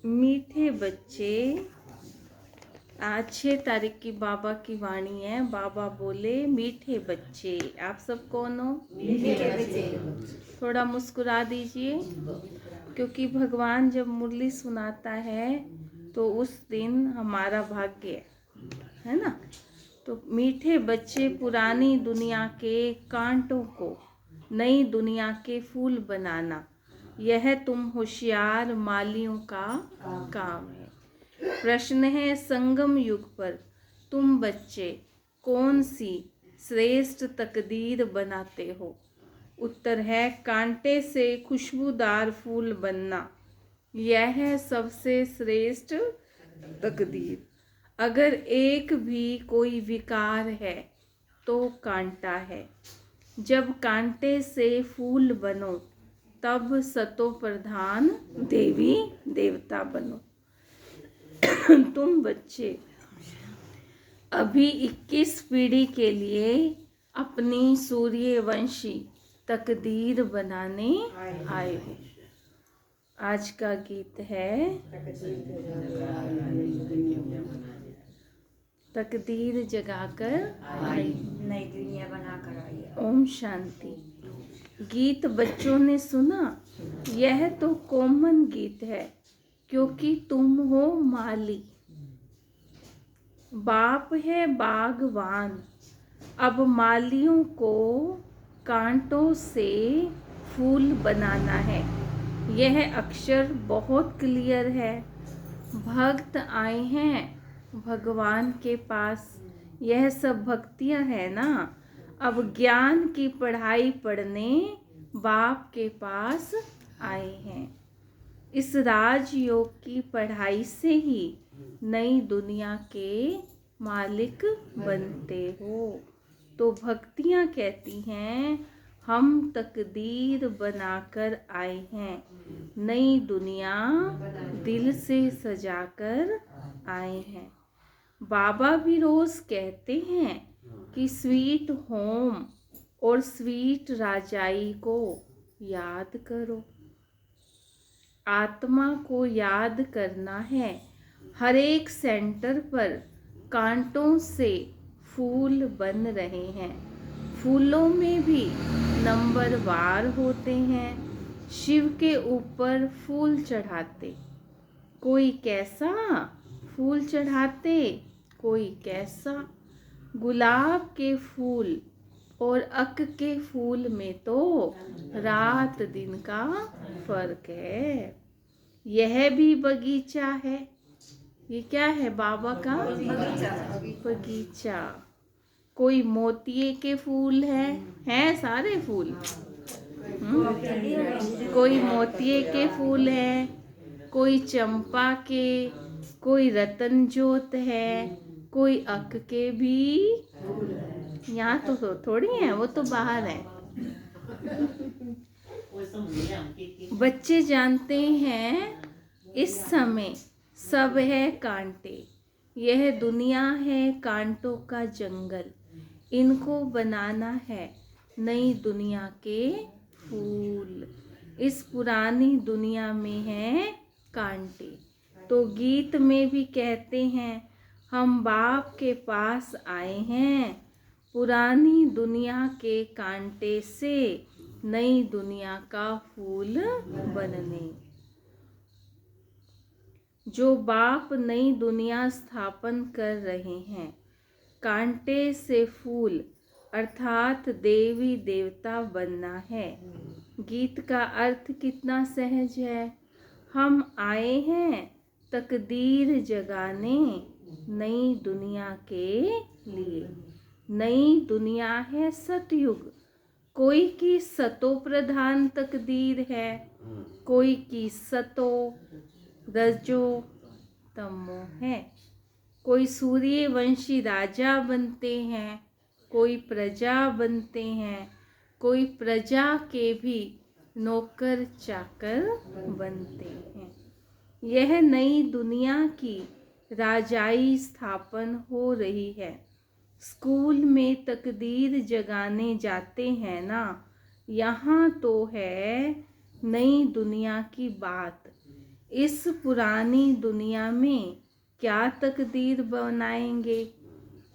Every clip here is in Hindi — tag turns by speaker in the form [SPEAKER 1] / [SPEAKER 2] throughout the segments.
[SPEAKER 1] मीठे बच्चे, आज 6 तारीख की बाबा की वाणी है। बाबा बोले मीठे बच्चे, आप सब कौन हो?
[SPEAKER 2] मीठे बच्चे।
[SPEAKER 1] थोड़ा मुस्कुरा दीजिए, क्योंकि भगवान जब मुरली सुनाता है तो उस दिन हमारा भाग्य है ना। तो मीठे बच्चे, पुरानी दुनिया के कांटों को नई दुनिया के फूल बनाना, यह तुम होशियार मालियों का काम है। प्रश्न है, संगम युग पर तुम बच्चे कौन सी श्रेष्ठ तकदीर बनाते हो? उत्तर है, कांटे से खुशबूदार फूल बनना, यह सबसे श्रेष्ठ तकदीर। अगर एक भी कोई विकार है तो कांटा है। जब कांटे से फूल बनो तब सतो प्रधान देवी देवता बनो। तुम बच्चे अभी 21 पीढ़ी के लिए अपनी सूर्यवंशी तकदीर बनाने आए हो। आज का गीत है तकदीर जगाकर आई,
[SPEAKER 2] नई दुनिया बनाकर आई।
[SPEAKER 1] ओम शांति। गीत बच्चों ने सुना, यह तो कॉमन गीत है, क्योंकि तुम हो माली, बाप है बागवान। अब मालियों को कांटों से फूल बनाना है। यह अक्षर बहुत क्लियर है। भक्त आए हैं भगवान के पास, यह सब भक्तियां है ना। अब ज्ञान की पढ़ाई पढ़ने बाप के पास आए हैं। इस राजयोग की पढ़ाई से ही नई दुनिया के मालिक बनते हो। तो भक्तियां कहती हैं, हम तकदीर बनाकर आए हैं, नई दुनिया दिल से सजाकर आए हैं। बाबा भी रोज कहते हैं कि स्वीट होम और स्वीट राजाई को याद करो। आत्मा को याद करना है। हर एक सेंटर पर कांटों से फूल बन रहे हैं। फूलों में भी नंबरवार होते हैं। शिव के ऊपर फूल चढ़ाते, कोई कैसा फूल चढ़ाते, कोई कैसा। गुलाब के फूल और अक के फूल में तो रात दिन का फर्क है। यह भी बगीचा है। ये क्या है? बाबा का बगीचा। कोई मोतिये के फूल हैं सारे फूल। कोई मोतिये के फूल है, कोई चंपा के, कोई रतन जोत है, कोई अक के भी। यहाँ तो थोड़ी है, वो तो बाहर है। बच्चे जानते हैं इस समय सब है कांटे। यह दुनिया है कांटों का जंगल। इनको बनाना है नई दुनिया के फूल। इस पुरानी दुनिया में है कांटे। तो गीत में भी कहते हैं, हम बाप के पास आए हैं, पुरानी दुनिया के कांटे से नई दुनिया का फूल बनने। जो बाप नई दुनिया स्थापन कर रहे हैं, कांटे से फूल अर्थात देवी देवता बनना है। गीत का अर्थ कितना सहज है। हम आए हैं तकदीर जगाने, नई दुनिया के लिए। नई दुनिया है सतयुग। कोई की सतो प्रधान तकदीर है, कोई की सतो रजो तमो है। कोई सूर्यवंशी राजा बनते हैं, कोई प्रजा बनते हैं, कोई प्रजा के भी नौकर चाकर बनते हैं। यह नई दुनिया की राजाई स्थापन हो रही है। स्कूल में तकदीर जगाने जाते हैं ना, यहाँ तो है नई दुनिया की बात। इस पुरानी दुनिया में क्या तकदीर बनाएंगे?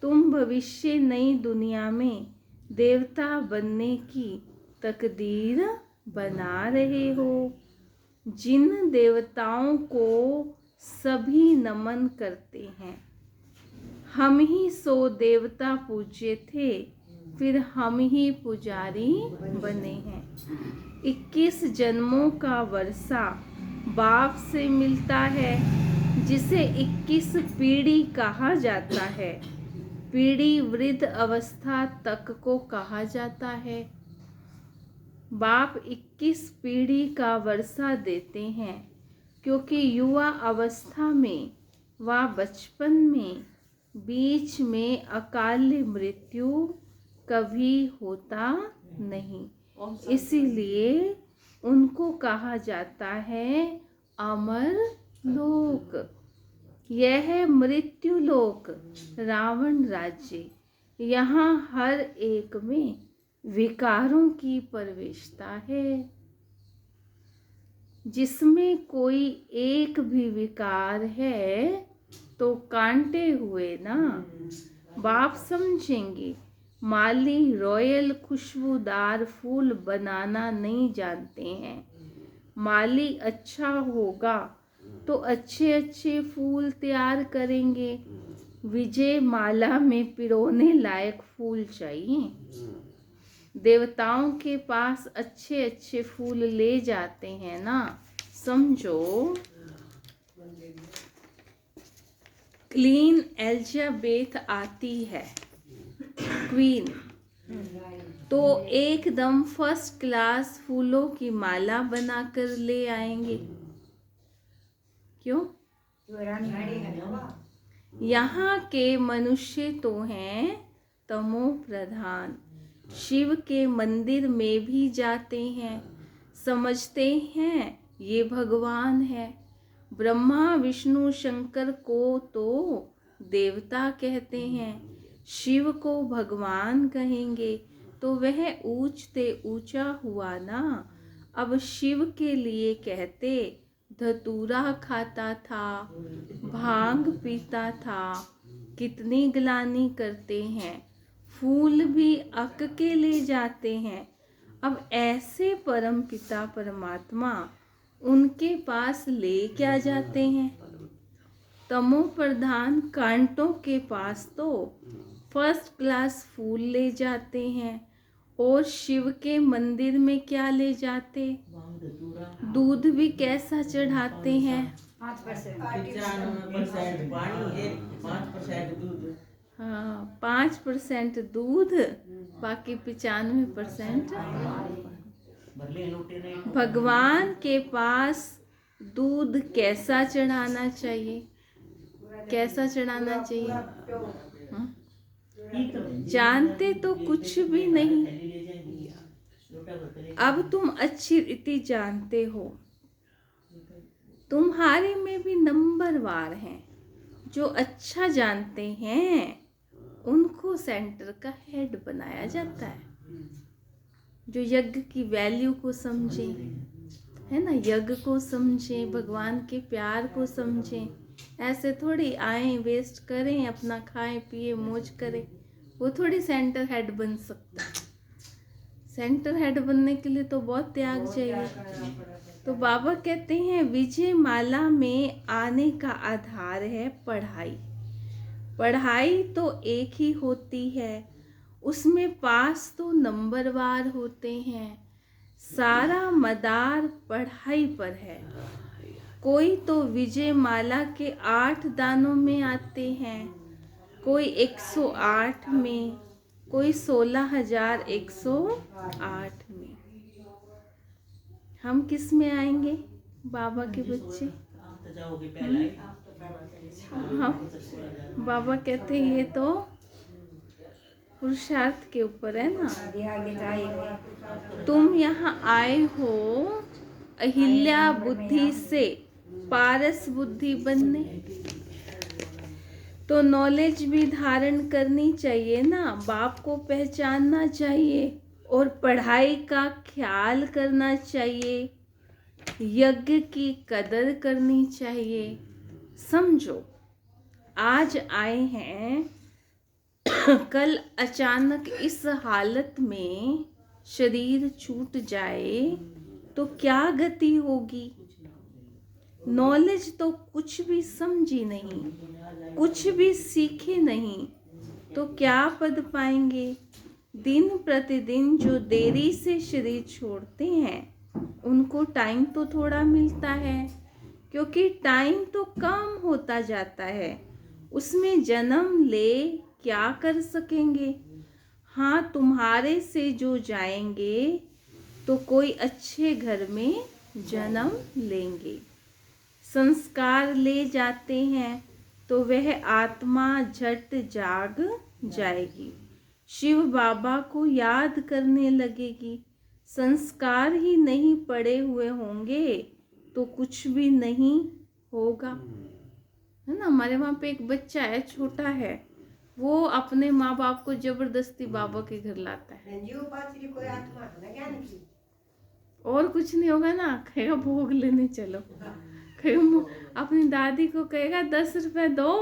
[SPEAKER 1] तुम भविष्य नई दुनिया में देवता बनने की तकदीर बना रहे हो। जिन देवताओं को सभी नमन करते हैं, हम ही सो देवता पूज्य थे, फिर हम ही पुजारी बने हैं। 21 जन्मों का वर्षा बाप से मिलता है, जिसे 21 पीढ़ी कहा जाता है। पीढ़ी वृद्ध अवस्था तक को कहा जाता है। बाप 21 पीढ़ी का वर्षा देते हैं, क्योंकि युवा अवस्था में व बचपन में बीच में अकाल मृत्यु कभी होता नहीं, इसीलिए उनको कहा जाता है अमर लोक। यह है मृत्यु लोक, रावण राज्य। यहाँ हर एक में विकारों की प्रवेशता है। जिसमें कोई एक भी विकार है तो कांटे हुए ना। बाप समझेंगे, माली रॉयल खुशबूदार फूल बनाना नहीं जानते हैं। माली अच्छा होगा तो अच्छे अच्छे फूल तैयार करेंगे। विजय माला में पिरोने लायक फूल चाहिए। देवताओं के पास अच्छे अच्छे फूल ले जाते हैं ना। समझो, क्वीन एलिजाबेथ आती है, क्वीन, तो एकदम फर्स्ट क्लास फूलों की माला बनाकर ले आएंगे। क्यों? यहाँ के मनुष्य तो हैं तमो प्रधान। शिव के मंदिर में भी जाते हैं, समझते हैं ये भगवान है। ब्रह्मा विष्णु शंकर को तो देवता कहते हैं, शिव को भगवान कहेंगे तो वह ऊंच से ऊंचा हुआ ना। अब शिव के लिए कहते, धतूरा खाता था, भांग पीता था, कितनी ग्लानि करते हैं, फूल भी अक के ले जाते हैं। अब ऐसे परम पिता परमात्मा उनके पास ले क्या जाते हैं? तमो प्रधान कांटों के पास तो फर्स्ट क्लास फूल ले जाते हैं। और शिव के मंदिर में क्या ले जाते? दूध भी कैसा चढ़ाते हैं?
[SPEAKER 2] 5% पानी, 5% दूध।
[SPEAKER 1] हाँ, 5% दूध, बाकी 95% भगवान के पास दूध कैसा चढ़ाना चाहिए? कैसा चढ़ाना चाहिए? हाँ? जानते तो कुछ भी नहीं। अब तुम अच्छी रीति जानते हो, तुम्हारे में भी नंबरवार हैं। जो अच्छा जानते हैं उनको सेंटर का हेड बनाया जाता है। जो यज्ञ की वैल्यू को समझे, है ना, यज्ञ को समझे, भगवान के प्यार को समझे। ऐसे थोड़ी आए वेस्ट करें, अपना खाएं पिए मौज करें, वो थोड़ी सेंटर हेड बन सकता है। सेंटर हेड बनने के लिए तो बहुत त्याग चाहिए। तो बाबा कहते हैं विजय माला में आने का आधार है पढ़ाई। पढ़ाई तो एक ही होती है, उसमें पास तो नंबरवार होते हैं। सारा मदार पढ़ाई पर है। कोई तो विजय माला के 8 दानों में आते हैं, कोई 108 में, कोई 16,108 में। हम किस में आएंगे? बाबा के बच्चे। हम बाबा कहते हैं ये तो पुरुषार्थ के ऊपर है ना। तुम यहाँ आए हो अहिल्या बुद्धि से पारस बुद्धि बनने, तो नॉलेज भी धारण करनी चाहिए ना। बाप को पहचानना चाहिए और पढ़ाई का ख्याल करना चाहिए, यज्ञ की कदर करनी चाहिए। समझो, आज आए हैं, कल अचानक इस हालत में शरीर छूट जाए तो क्या गति होगी। नॉलेज तो कुछ भी समझी नहीं, कुछ भी सीखे नहीं, तो क्या पद पाएंगे। दिन प्रतिदिन जो देरी से शरीर छोड़ते हैं उनको टाइम तो थोड़ा मिलता है, क्योंकि टाइम तो कम होता जाता है, उसमें जन्म ले क्या कर सकेंगे। हाँ, तुम्हारे से जो जाएंगे तो कोई अच्छे घर में जन्म लेंगे। संस्कार ले जाते हैं तो वह आत्मा झट जाग जाएगी, शिव बाबा को याद करने लगेगी। संस्कार ही नहीं पड़े हुए होंगे तो कुछ भी नहीं होगा, है ना। हमारे वहाँ पे एक बच्चा है, छोटा है, वो अपने माँ बाप को जबरदस्ती बाबा के घर लाता है। और कुछ नहीं होगा ना, कहेगा भोग लेने चलो, कहेगा अपनी दादी को कहेगा 10 रुपए दो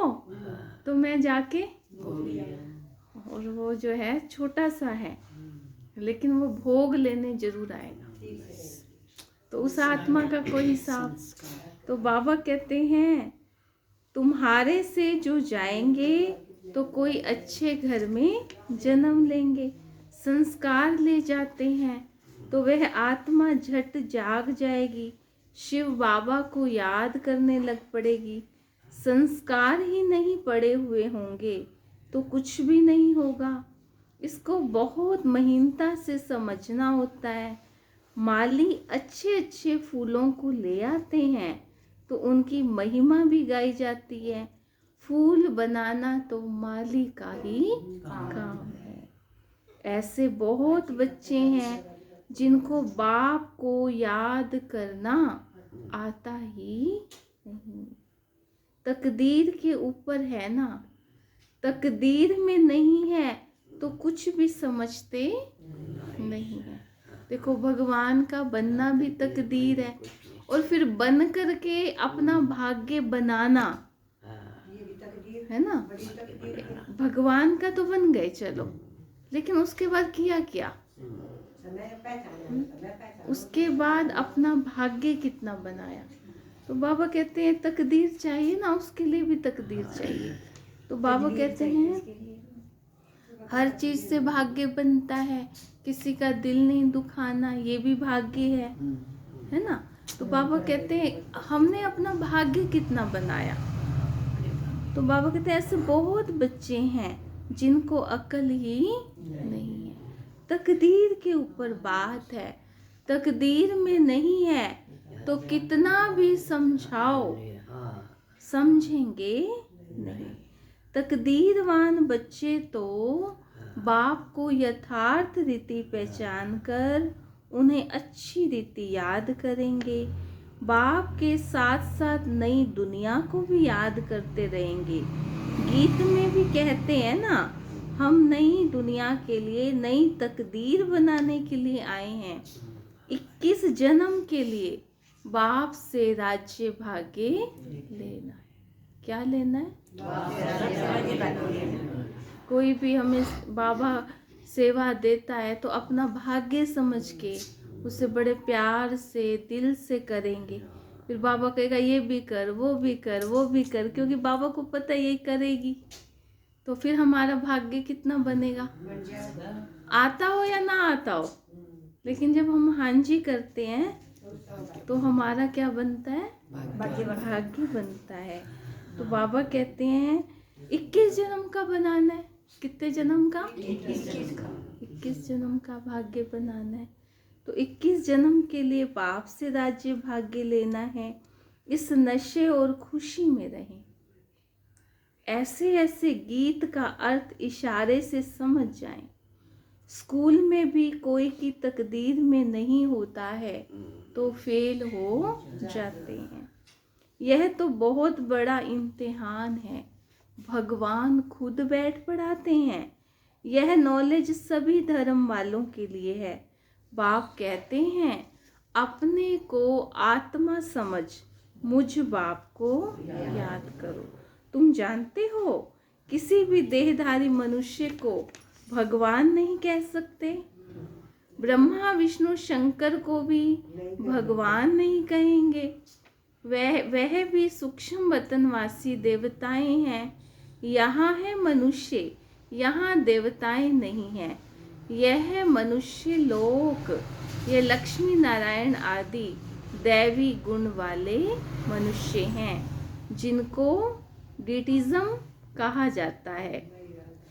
[SPEAKER 1] तो मैं जाके, और वो जो है छोटा सा है लेकिन वो भोग लेने जरूर आएगा। तो उस आत्मा का कोई हिसाब। तो बाबा कहते हैं तुम्हारे से जो जाएंगे तो कोई अच्छे घर में जन्म लेंगे। संस्कार ले जाते हैं तो वह आत्मा झट जाग जाएगी, शिव बाबा को याद करने लग पड़ेगी। संस्कार ही नहीं पड़े हुए होंगे तो कुछ भी नहीं होगा। इसको बहुत महीनता से समझना होता है। माली अच्छे अच्छे फूलों को ले आते हैं तो उनकी महिमा भी गाई जाती है। फूल बनाना तो माली का ही काम है। ऐसे बहुत बच्चे हैं जिनको बाप को याद करना आता ही नहीं। तकदीर के ऊपर है ना, तकदीर में नहीं है तो कुछ भी समझते नहीं है। देखो, भगवान का बनना भी तकदीर है, और फिर बन करके अपना भाग्य बनाना, है ना। भगवान का तो बन गए चलो, लेकिन उसके बाद किया क्या, उसके बाद अपना भाग्य कितना बनाया। तो बाबा कहते हैं तकदीर चाहिए ना, उसके लिए भी तकदीर चाहिए। तो बाबा कहते हैं हर चीज से भाग्य बनता है, किसी का दिल नहीं दुखाना ये भी भाग्य है ना। तो बाबा कहते हैं हमने अपना भाग्य कितना बनाया। तो बाबा कहते हैं ऐसे बहुत बच्चे हैं जिनको अकल ही नहीं है। तकदीर के ऊपर बात है, तकदीर में नहीं है तो कितना भी समझाओ समझेंगे नहीं। तकदीरवान बच्चे तो बाप को यथार्थ रीति पहचान कर उन्हें अच्छी रीति याद करेंगे। बाप के साथ साथ नई दुनिया को भी याद करते रहेंगे। गीत में भी कहते हैं ना, हम नई दुनिया के लिए नई तकदीर बनाने के लिए आए हैं। 21 जन्म के लिए बाप से राज्य भाग्य लेना है। क्या लेना है? कोई भी हमें बाबा सेवा देता है तो अपना भाग्य समझ के उसे बड़े प्यार से दिल से करेंगे। फिर बाबा कहेगा ये भी कर, वो भी कर, वो भी कर, क्योंकि बाबा को पता है यही करेगी। तो फिर हमारा भाग्य कितना बनेगा, आता हो या ना आता हो। लेकिन जब हम हाँ जी करते हैं तो हमारा क्या बनता है? भाग्य बनता है। तो बाबा कहते हैं 21 जन्म का बनाना है। कितने जन्म का? 21 जन्म का भाग्य बनाना है। तो 21 जन्म के लिए बाप से राज्य भाग्य लेना है। इस नशे और खुशी में रहें। ऐसे ऐसे गीत का अर्थ इशारे से समझ जाएं। स्कूल में भी कोई की तकदीर में नहीं होता है तो फेल हो जाते हैं। यह तो बहुत बड़ा इम्तिहान है। भगवान खुद बैठ पढ़ाते हैं। यह नॉलेज सभी धर्म वालों के लिए है। बाप कहते हैं अपने को आत्मा समझ मुझ बाप को याद करो। तुम जानते हो किसी भी देहधारी मनुष्य को भगवान नहीं कह सकते। ब्रह्मा विष्णु शंकर को भी भगवान नहीं कहेंगे। वह भी सूक्ष्म वतनवासी देवताएं हैं। यहाँ है मनुष्य, यहाँ देवताएं नहीं हैं। यह मनुष्य लोक, ये लक्ष्मी नारायण आदि दैवी गुण वाले मनुष्य हैं जिनको डिटिज्म कहा जाता है।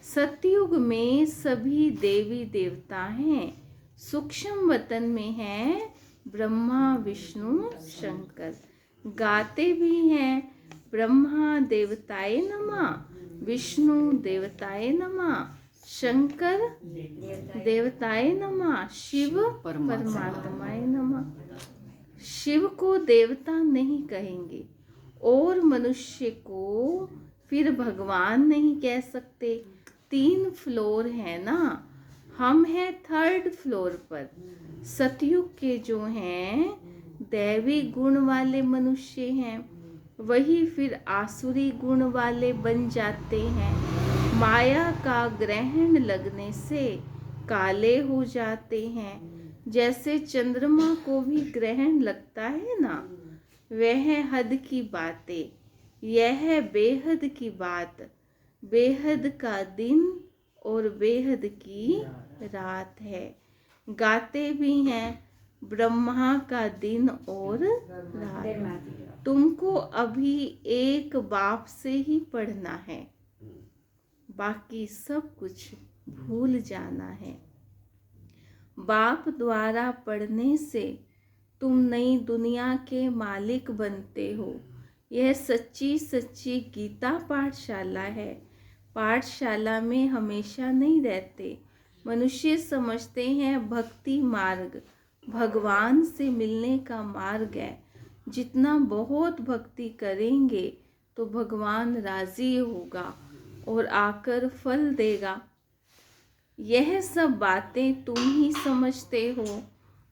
[SPEAKER 1] सतयुग में सभी देवी देवता हैं। सूक्ष्म वतन में हैं ब्रह्मा विष्णु शंकर। गाते भी हैं ब्रह्मा देवताय नमः, विष्णु देवताय नमः, शंकर देवताय नमः, शिव परमात्माय नमः। शिव को देवता नहीं कहेंगे और मनुष्य को फिर भगवान नहीं कह सकते। 3 फ्लोर है ना, हम हैं 3rd फ्लोर पर। सतयुग के जो हैं दैवी गुण वाले मनुष्य हैं, वही फिर आसुरी गुण वाले बन जाते हैं। माया का ग्रहण लगने से काले हो जाते हैं। जैसे चंद्रमा को भी ग्रहण लगता है ना, वह हद की बातें, यह बेहद की बात, बेहद का दिन और बेहद की रात है। गाते भी हैं ब्रह्मा का दिन और रात। तुमको अभी एक बाप से ही पढ़ना है, बाकी सब कुछ भूल जाना है। बाप द्वारा पढ़ने से तुम नई दुनिया के मालिक बनते हो। यह सच्ची सच्ची गीता पाठशाला है। पाठशाला में हमेशा नहीं रहते। मनुष्य समझते हैं भक्ति मार्ग भगवान से मिलने का मार्ग है। जितना बहुत भक्ति करेंगे तो भगवान राजी होगा और आकर फल देगा। यह सब बातें तुम ही समझते हो।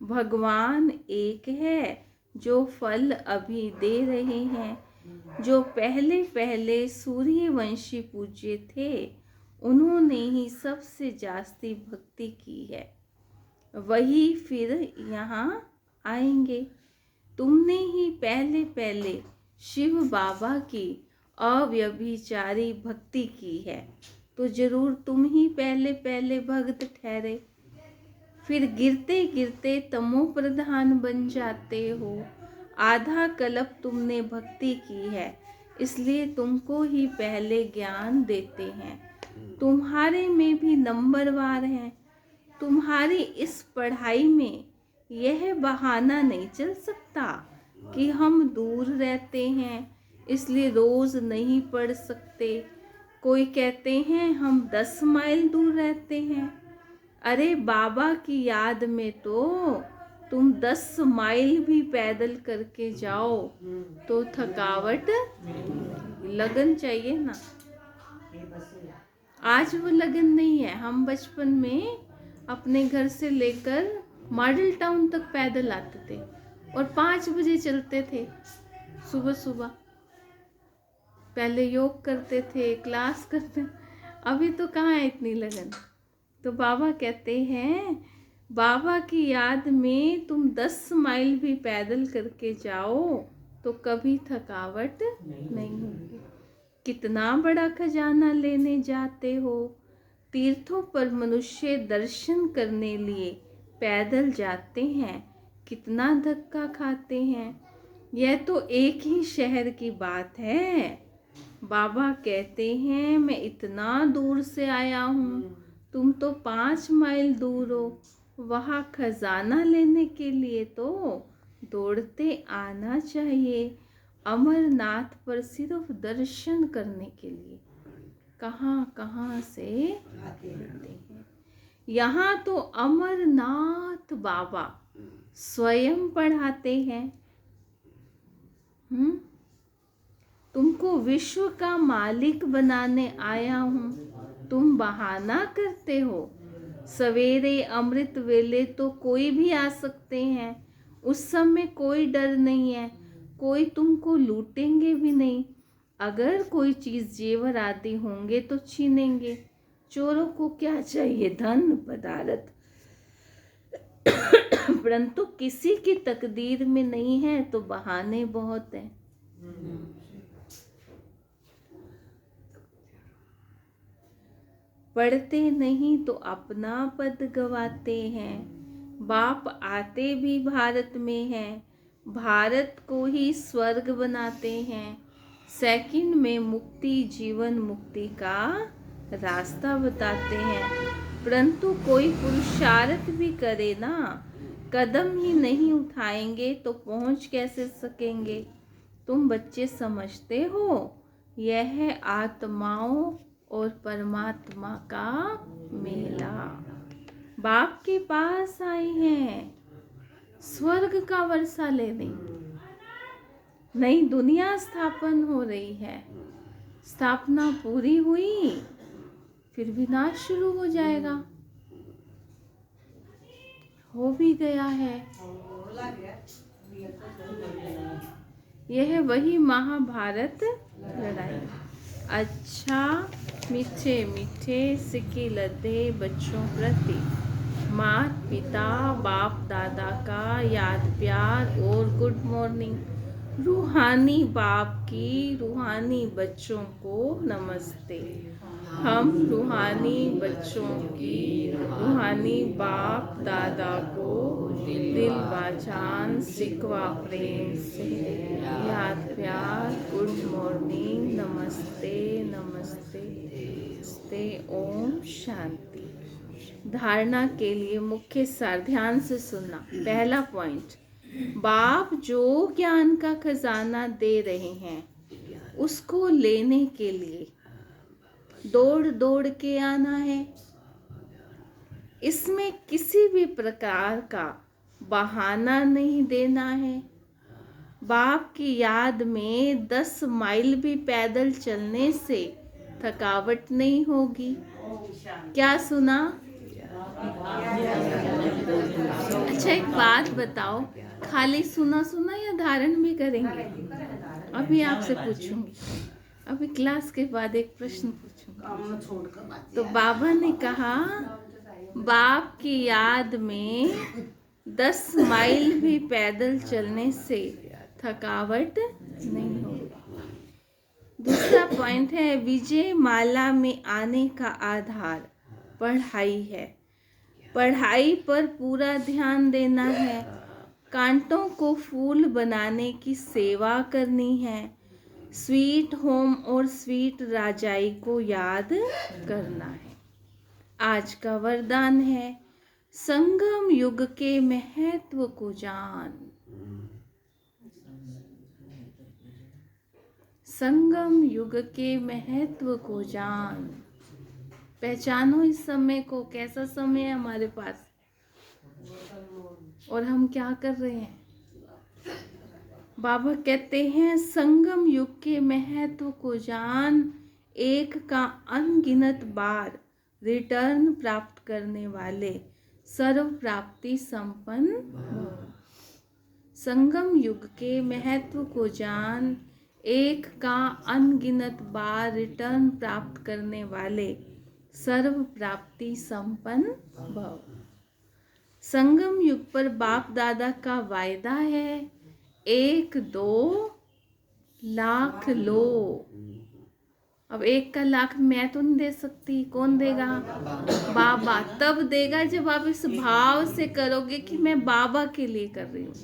[SPEAKER 1] भगवान एक है जो फल अभी दे रहे हैं। जो पहले पहले सूर्यवंशी पूज्य थे, उन्होंने ही सबसे जास्ती भक्ति की है, वही फिर यहाँ आएंगे। तुमने ही पहले पहले शिव बाबा की अव्यभिचारी भक्ति की है, तो जरूर तुम ही पहले पहले भक्त ठहरे। फिर गिरते गिरते तमो प्रधान बन जाते हो। आधा कल्प तुमने भक्ति की है, इसलिए तुमको ही पहले ज्ञान देते हैं। तुम्हारे में भी नंबरवार है। तुम्हारी इस पढ़ाई में यह बहाना नहीं चल सकता कि हम दूर रहते हैं इसलिए रोज नहीं पढ़ सकते। कोई कहते हैं हम 10 माइल दूर रहते हैं। अरे बाबा की याद में तो तुम 10 माइल भी पैदल करके जाओ तो थकावट, लगन चाहिए ना। आज वो लगन नहीं है। हम बचपन में अपने घर से लेकर मॉडल टाउन तक पैदल आते थे और 5 बजे चलते थे सुबह सुबह। पहले योग करते थे, क्लास करते। अभी तो कहाँ है इतनी लगन। तो बाबा कहते हैं बाबा की याद में तुम 10 माइल भी पैदल करके जाओ तो कभी थकावट नहीं होगी। कितना बड़ा खजाना लेने जाते हो। तीर्थों पर मनुष्य दर्शन करने लिए पैदल जाते हैं, कितना धक्का खाते हैं। यह तो एक ही शहर की बात है। बाबा कहते हैं मैं इतना दूर से आया हूँ, तुम तो 5 माइल दूर हो। वहाँ खजाना लेने के लिए तो दौड़ते आना चाहिए। अमरनाथ पर सिर्फ दर्शन करने के लिए कहाँ कहाँ से आते हैं। यहाँ तो अमरनाथ बाबा स्वयं पढ़ाते हैं। तुमको विश्व का मालिक बनाने आया हूँ। तुम बहाना करते हो। सवेरे अमृत वेले तो कोई भी आ सकते हैं, उस समय कोई डर नहीं है, कोई तुमको लूटेंगे भी नहीं। अगर कोई चीज जेवर आदि होंगे तो छीनेंगे। चोरों को क्या चाहिए? धन पदार्थ, परंतु किसी की तकदीर में नहीं है तो बहाने बहुत हैं। पढ़ते नहीं तो अपना पद गवाते हैं। बाप आते भी भारत में हैं, भारत को ही स्वर्ग बनाते हैं। सेकंड में मुक्ति, जीवन मुक्ति का रास्ता बताते हैं। परंतु कोई पुरुषार्थ भी करे ना, कदम ही नहीं उठाएंगे तो पहुंच कैसे सकेंगे? तुम बच्चे समझते हो, यह है आत्माओं और परमात्मा का मेला। बाप के पास आए हैं स्वर्ग का वर्षा लेने। नई दुनिया स्थापन हो रही है। स्थापना पूरी हुई फिर विनाश शुरू हो जाएगा। हो भी गया है। यह वही महाभारत लड़ाई। अच्छा, मीठे मीठे सिक्के लदे बच्चों प्रति माता पिता बाप दादा का याद प्यार और गुड मॉर्निंग। रूहानी बाप की रूहानी बच्चों को नमस्ते। हम रूहानी बच्चों की रूहानी बाप दादा को दिल बाजान सिकवा प्रेम से याद प्यार गुड मॉर्निंग नमस्ते नमस्ते नमस्ते। ओम शांति। धारणा के लिए मुख्य सार ध्यान से सुनना। पहला पॉइंट, बाप जो ज्ञान का खजाना दे रहे हैं उसको लेने के लिए दौड़ दौड़ के आना है। इसमें किसी भी प्रकार का बहाना नहीं देना है। बाप की याद में 10 माइल भी पैदल चलने से थकावट नहीं होगी। क्या सुना? अच्छा, एक बात बताओ, खाली सुना सुना या धारण भी करेंगे? अभी आपसे पूछूंगी, अभी क्लास के बाद एक प्रश्न पूछूंगी। तो बाबा ने कहा बाप की याद में 10 माइल भी पैदल चलने से थकावट नहीं होगी। दूसरा पॉइंट है, विजय माला में आने का आधार पढ़ाई है। पढ़ाई पर पूरा ध्यान देना है। कांटों को फूल बनाने की सेवा करनी है। स्वीट होम और स्वीट राजाई को याद करना है। आज का वरदान है, संगम युग के महत्व को जान। संगम युग के महत्व को जान। पहचानो इस समय को, कैसा समय है हमारे पास और हम क्या कर रहे हैं। बाबा कहते हैं संगम युग के महत्व को जान, एक का अनगिनत बार रिटर्न प्राप्त करने वाले सर्व प्राप्ति संपन्न हो। संगम युग के महत्व को जान, एक का अनगिनत बार रिटर्न प्राप्त करने वाले सर्व प्राप्ति संपन्न भव। संगम युग पर बाप दादा का वायदा है, 1-2 लाख लो। अब 1 का लाख मैं तो नहीं दे सकती, कौन देगा? बाबा तब देगा जब आप इस भाव से करोगे कि मैं बाबा के लिए कर रही हूँ।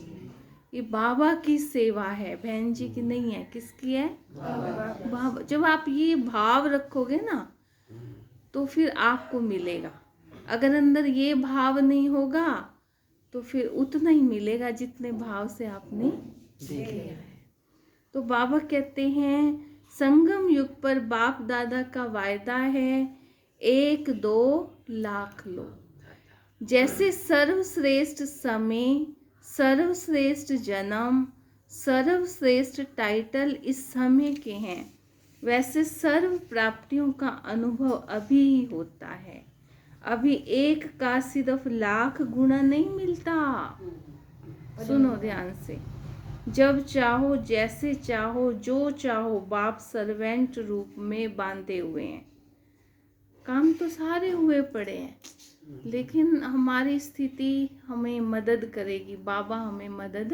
[SPEAKER 1] ये बाबा की सेवा है, बहन जी की नहीं है। किसकी है? बाबा। जब आप ये भाव रखोगे ना तो फिर आपको मिलेगा। अगर अंदर ये भाव नहीं होगा तो फिर उतना ही मिलेगा जितने भाव से आपने किया है। तो बाबा कहते हैं संगम युग पर बाप दादा का वायदा है, 1-2 लाख लो। जैसे सर्वश्रेष्ठ समय, सर्वश्रेष्ठ जन्म, सर्वश्रेष्ठ टाइटल इस समय के हैं, वैसे सर्व प्राप्तियों का अनुभव अभी ही होता है। अभी एक का सिर्फ लाख गुना नहीं मिलता। सुनो ध्यान से। जब चाहो, जैसे चाहो, जो चाहो, बाप सर्वेंट रूप में बांधे हुए हैं। काम तो सारे हुए पड़े हैं, लेकिन हमारी स्थिति हमें मदद करेगी। बाबा हमें मदद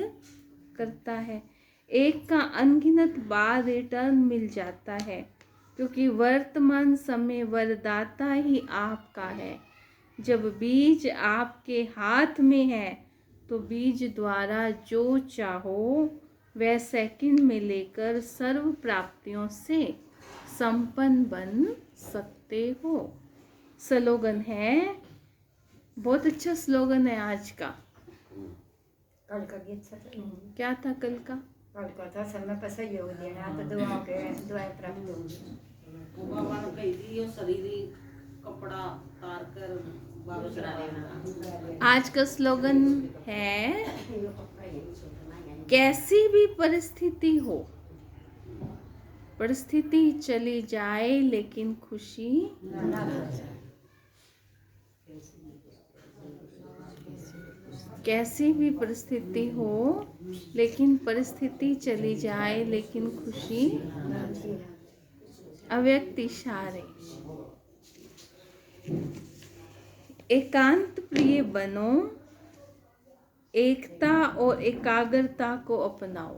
[SPEAKER 1] करता है। एक का अनगिनत बार रिटर्न मिल जाता है, क्योंकि वर्तमान समय वरदाता ही आपका है। जब बीज आपके हाथ में है तो बीज द्वारा जो चाहो वह सेकंड में लेकर सर्व प्राप्तियों से संपन्न बन सकते हो। स्लोगन है, बहुत अच्छा स्लोगन है आज का।
[SPEAKER 3] कल का भी अच्छा था।
[SPEAKER 1] क्या था कल का?
[SPEAKER 3] कल का था समय पर सहयोग देना, तो दुआएं प्राप्त होंगी।
[SPEAKER 2] बाबा ने कही थी ये शरीरी कपड़ा उतार कर बाबा चढ़ा देना।
[SPEAKER 1] आज का स्लोगन है, कैसी भी परिस्थिति हो, परिस्थिति चली जाए लेकिन खुशी
[SPEAKER 3] ना जाए।
[SPEAKER 1] कैसी भी परिस्थिति हो, लेकिन परिस्थिति चली जाए लेकिन खुशी। अव्यक्त इशारे। एकांत प्रिय बनो, एकता और एकाग्रता को अपनाओ।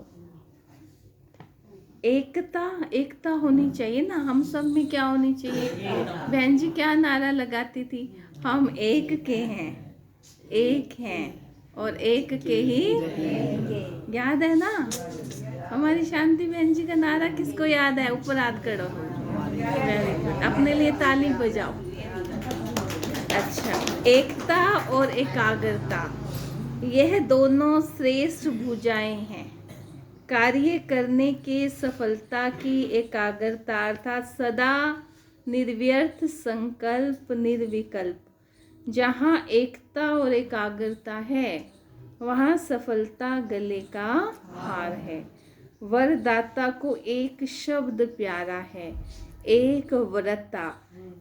[SPEAKER 1] एकता होनी चाहिए ना, हम सब में क्या होनी चाहिए? बहन जी क्या नारा लगाती थी? हम एक के हैं, एक हैं और एक के ही। याद है ना? हमारी शांति बहन जी का नारा किसको याद है? ऊपर हाथ करो। वेरी गुड, अपने लिए ताली बजाओ। अच्छा, एकता और एकाग्रता, यह दोनों श्रेष्ठ भुजाएं हैं। कार्य करने के सफलता की एकाग्रता अर्थात सदा निर्व्यर्थ संकल्प निर्विकल्प। जहाँ एकता और एकाग्रता है वहाँ सफलता गले का हार है। वरदाता को एक शब्द प्यारा है, एक व्रता,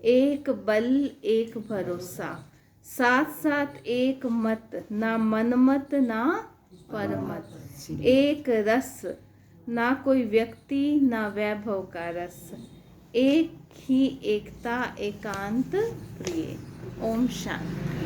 [SPEAKER 1] एक बल, एक भरोसा, साथ साथ एक मत, ना मनमत ना परमत, एक रस, ना कोई व्यक्ति ना वैभव का रस, एक ही एकता एकांत प्रिय। ओम शांति।